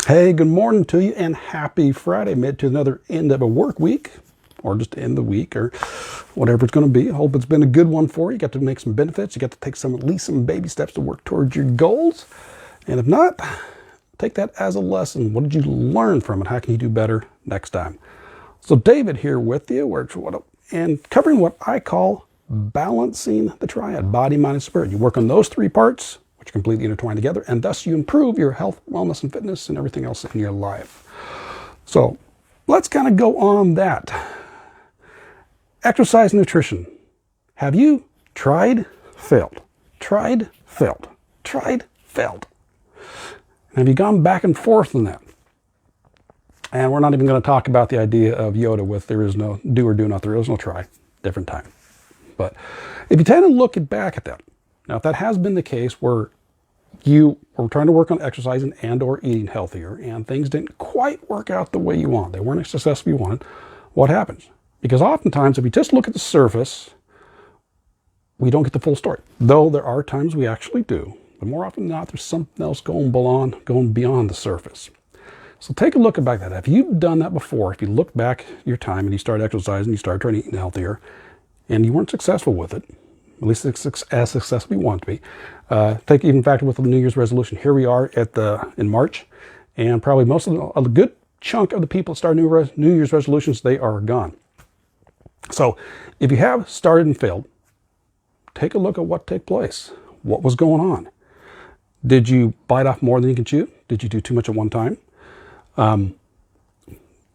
Hey, good morning to you and happy Friday. Made to another end of a work week or just end the week or whatever it's going to be. I hope it's been a good one for you. You got to make some benefits. You got to take at least some baby steps to work towards your goals. And if not, take that as a lesson. What did you learn from it? How can you do better next time? So David here with you, and covering what I call balancing the triad, body, mind, and spirit. You work on those three parts, which are completely intertwined together, and thus you improve your health, wellness, and fitness and everything else in your life. So let's kind of go on that. Exercise and nutrition. Have you tried, failed, tried, failed, tried, failed? And have you gone back and forth on that? And we're not even going to talk about the idea of Yoda with there is no do or do not, there is no try, different time. But if you tend to look back at that, now if that has been the case where you were trying to work on exercising and or eating healthier and things didn't quite work out the way you want, they weren't as successful you wanted, what happens? Because oftentimes if you just look at the surface, we don't get the full story. Though there are times we actually do, but more often than not, there's something else going beyond the surface. So take a look back at that. If you've done that before, if you look back your time and you started exercising, you started trying to eat healthier, and you weren't successful with it, at least as successful you want to be. Take even factor with the New Year's resolution. Here we are in March, and probably most of the good chunk of the people that start New Year's resolutions, they are gone. So if you have started and failed, take a look at what took place. What was going on? Did you bite off more than you can chew? Did you do too much at one time?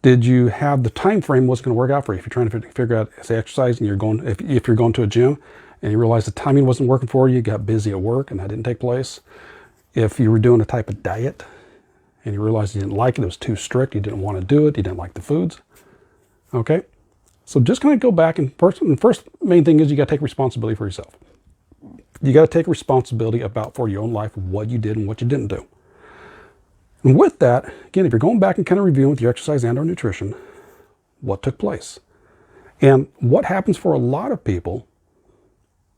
Did you have the time frame wasn't going to work out for you? If you're trying to figure out, say, exercise, and if you're going to a gym and you realize the timing wasn't working for you, you got busy at work and that didn't take place. If you were doing a type of diet and you realized you didn't like it, it was too strict, you didn't want to do it, you didn't like the foods. Okay, so just kind of go back and first main thing is you got to take responsibility for yourself. You got to take responsibility for your own life, what you did and what you didn't do. And with that, again, if you're going back and kind of reviewing with your exercise and or nutrition, what took place? And what happens for a lot of people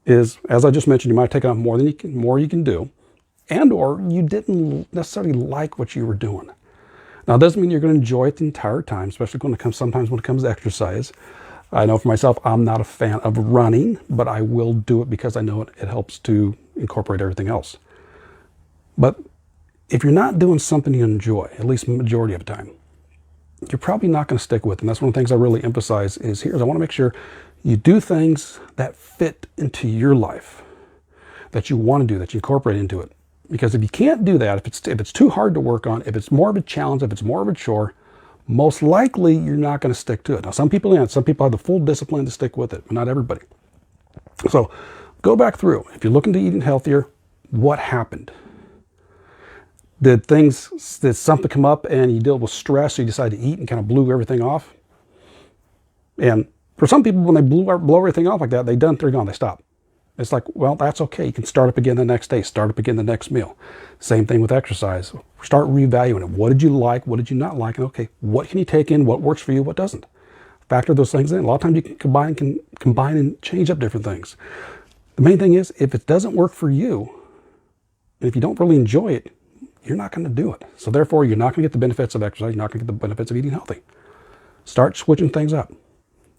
is, as I just mentioned, you might have taken on more you can do, and or you didn't necessarily like what you were doing. Now, it doesn't mean you're going to enjoy it the entire time, especially sometimes when it comes to exercise. I know for myself, I'm not a fan of running, but I will do it because I know it helps to incorporate everything else. But if you're not doing something you enjoy, at least the majority of the time, you're probably not going to stick with it. And that's one of the things I really emphasize is I want to make sure you do things that fit into your life, that you want to do, that you incorporate into it. Because if you can't do that, if it's too hard to work on, if it's more of a challenge, if it's more of a chore, most likely you're not going to stick to it. Now, some people have the full discipline to stick with it, but not everybody. So go back through. If you're looking to eating healthier, what happened? Did something come up and you deal with stress, so you decided to eat and kind of blew everything off? And for some people, when they blow everything off like that, they're gone, they stop. It's like, well, that's okay. You can start up again the next day, start up again the next meal. Same thing with exercise. Start reevaluating it. What did you like? What did you not like? And okay, what can you take in? What works for you? What doesn't? Factor those things in. A lot of times you can combine and change up different things. The main thing is, if it doesn't work for you, and if you don't really enjoy it, you're not going to do it. So therefore, you're not going to get the benefits of exercise. You're not going to get the benefits of eating healthy. Start switching things up.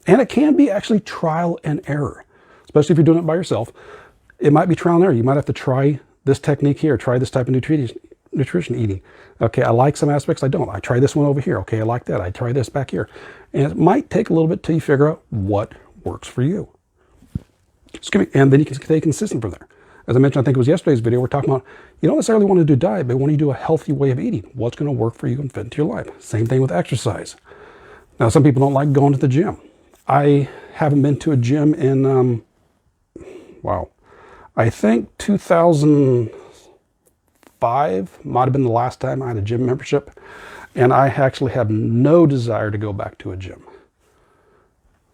And it can be actually trial and error, especially if you're doing it by yourself. It might be trial and error. You might have to try this technique here, try this type of nutrition eating. Okay, I like some aspects, I don't. I try this one over here. Okay, I like that. I try this back here. And it might take a little bit till you figure out what works for you. And then you can stay consistent from there. As I mentioned, I think it was yesterday's video, we're talking about you don't necessarily want to do diet, but when you do a healthy way of eating, what's going to work for you and fit into your life. Same thing with exercise. Now, some people don't like going to the gym. I haven't been to a gym in, I think 2005 might have been the last time I had a gym membership. And I actually have no desire to go back to a gym.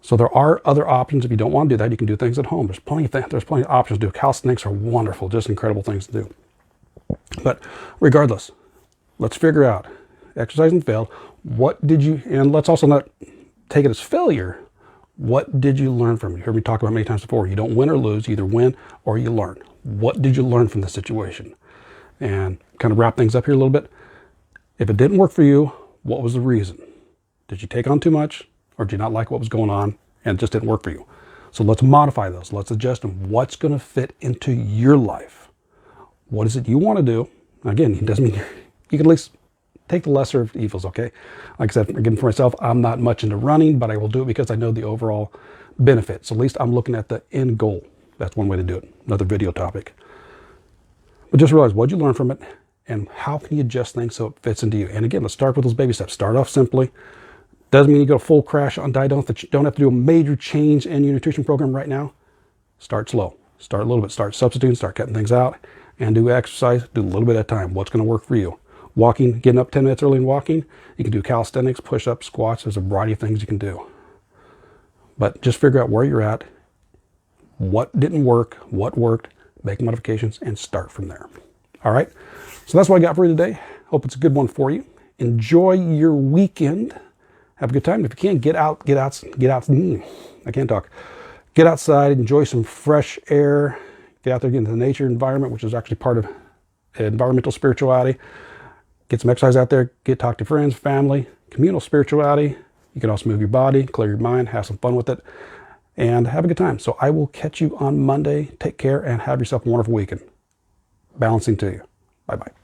So there are other options. If you don't want to do that, you can do things at home. There's plenty of options to do. Calisthenics are wonderful, just incredible things to do. But regardless, let's figure out, exercising failed, and let's also not take it as failure. What did you learn from it? You heard me talk about it many times before. You don't win or lose, you either win or you learn. What did you learn from the situation? And kind of wrap things up here a little bit. If it didn't work for you, what was the reason? Did you take on too much, or did you not like what was going on and it just didn't work for you? So let's modify those. Let's adjust them. What's going to fit into your life? What is it you want to do? Again, it doesn't mean you can at least take the lesser of evils, okay? Like I said, again, for myself, I'm not much into running, but I will do it because I know the overall benefit. So at least I'm looking at the end goal. That's one way to do it. Another video topic. But just realize what you learn from it and how can you adjust things so it fits into you. And again, let's start with those baby steps. Start off simply. Doesn't mean you go full crash on diet. Don't have to do a major change in your nutrition program right now. Start slow. Start a little bit. Start substituting. Start cutting things out. And do exercise. Do a little bit at a time. What's going to work for you? Walking, getting up 10 minutes early and walking. You can do calisthenics, push-ups, squats. There's a variety of things you can do. But just figure out where you're at, what didn't work, what worked, make modifications, and start from there. All right? So that's what I got for you today. Hope it's a good one for you. Enjoy your weekend. Have a good time. If you can, get out. I can't talk. Get outside, enjoy some fresh air. Get out there, get into the nature environment, which is actually part of environmental spirituality. Get some exercise out there. Talk to friends, family, communal spirituality. You can also move your body, clear your mind, have some fun with it, and have a good time. So I will catch you on Monday. Take care and have yourself a wonderful weekend. Balancing to you. Bye-bye.